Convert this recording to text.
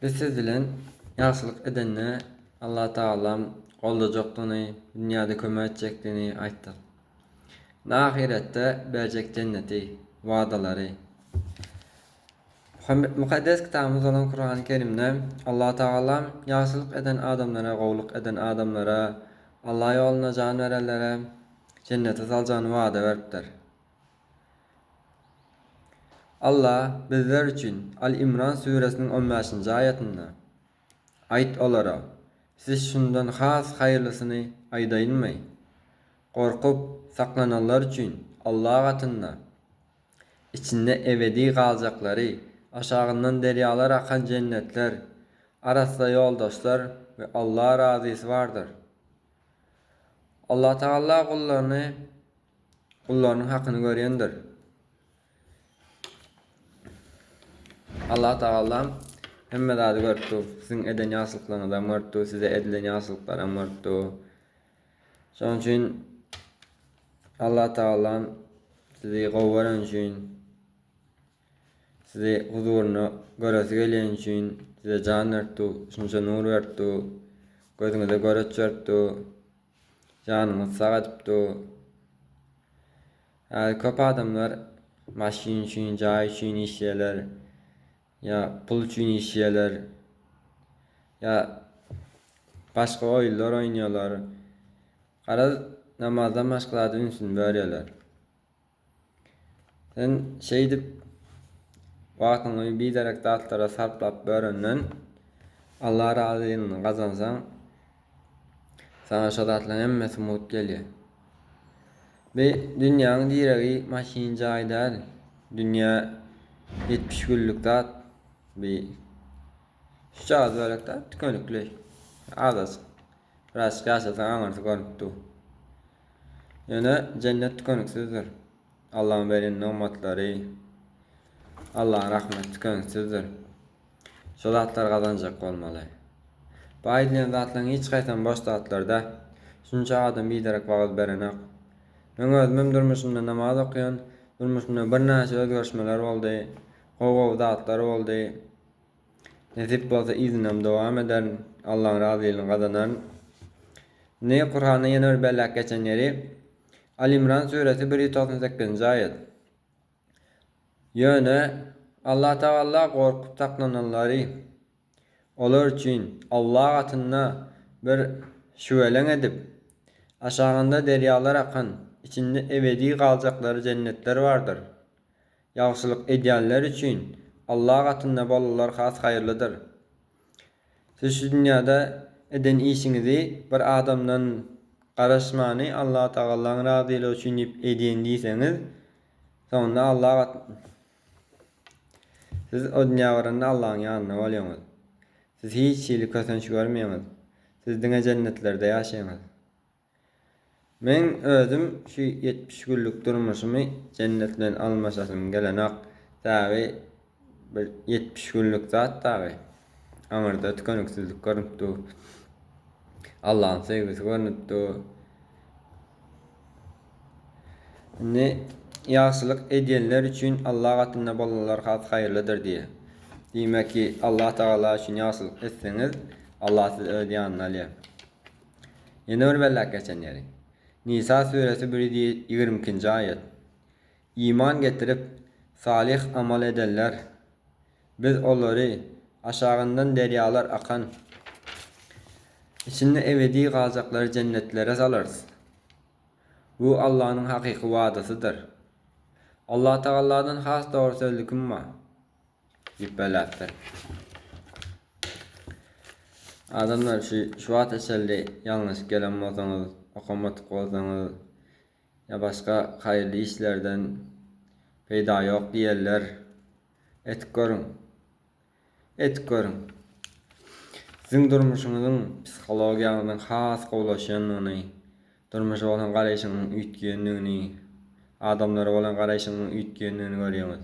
Biz siz bilen ýagşylyk edenne Allah Taalam goldajokdyny, dünýäde kömek etjekdigini aýtdyk. Ahiretde berjek cenneti, wagdalary. Mukaddes kitabymyz olan Kur'an-ı Kerimde Allah Taalam ýagşylyk eden adamlara, gowluk eden adamlara, Allah ýoluna jan berenlere cennete saljany wada beripdir. Allah bizler üçün Al-İmran suresinin 15. ayetinde ayet olara siz şundan has hayırlısını aydayınmay. Korkup saklananlar üçün Allah katında içinde ebedi kalacakları aşağından deryalar akan cennetler arasında yoldaşlar ve Allah razısı vardır. Allah Teala kullarının hakkını görendir. Allah Teala hemme zady görtdi. Sizin eden ýagşylyklarynızdan görtdi, size edilen ýagşylyklardan görtdi. Şoň üçin Allah Teala sizi gowwaran üçin, sizi huzuruna göresi gelen üçin size jan berdi, şunça nur berdi, gözüňize göreç berdi, janyňyzy sagadypdy. Köp adamlar maşin üçin, jaý üçin işleýärler. Ya pul üçin işleýärler. Ya başga oýullar oýnaýarlar. Gara namazdan başgalady ünsün berýärler. Sen şeýdip wagtyňy bir derek zatlara sarplap berenden Allah razylygyny gazansaň sana şo zatlaryň hemmesi mut gelýär. Ve dünýäniň diregi maşin jaý däl. Dünýä 70 günlük zat. Bir şahs olarak da tükenlikli. Azaz. Biraz yaşasan anarsa görüntü. Yani cennet tükeniksizdir. Allah'ın veren nimetleri, Allah'ın rahmeti tükeniksizdir. Şu zatlar kazanacak olmalı. Bu aýdylan zatlaryň hiç gaýtan boş zatlarda şunça adam biderek wagt berenek. Men özüm durmuşymda namaz okyan, durmuşymda bir näçe özgörüşmeler boldy. Gowa zatlar boldy. Nesip bolsa izinem dowam eder, Allah'ın razylygyny gazanan. Ne Kur'an'a ýene bir bellek geçen ýeri Al-İmran suresi 198. ayet. Ýöne Allah Taala gorkup saklananlary olar üçin Allah gatynda bir şüweleň edip aşagynda deryalar akan, içinde ebedi kalacakları cennetler vardır. Ýagşylyk edýänler üçin Allah gatynda bolalar has haýyrlydyr. Siz şu dünýäde eden işiňizi bir adamdan garaşmany Allah Taala'nın razylygy üçin edýän diýseňiz, sonda Allah siz o dünýä baranda Allah'ın ýanyna bolýaňyz. Siz hiç şeýle kösenç görmeýäňiz. Siz diňe cennetlerde ýaşaýaňyz. Men özüm şu 70 günlük durmuşymy cennetden almaşasym gelenek tabi bir 70 günlük zat tabi. Aňarda tükeniksizlik görüntü. Allah'ın sevgisi görüntü. Ne ýagşylyk edýänler üçin Allah gatynda bolalar has haýyrlydyr diýe. Diýmek ki Allah Taala üçin ýagşylyk etseňiz Allah sizi öz ýanyna alýar. Ýene bir bellek geçen ýeri. Nisa suresi 1-22. ayet. İman getirip salih amal edenler biz olary aşağından deryalar akan içinde ebedi kalacakları cennetlere salarız. Bu Allah'ın hakiki wadasydyr. Allah Taala'dan has doğru sözlüküm var. Yübbelektir. Adamlar şu ateşelde yanlış gelen bolsaňyz, okamatyk bolsaňyz ya başka haýyrly işlerden peýda ýok diýerler. Etip görüň. Etip görüň. Sizin durmuşyňyzyň psihologiýaňyzdan has gowlaşýanyny, durmuşa bolan garaýşynyň üýtgenligini, adamlara bolan garaýşynyň üýtgenligini görýäňiz.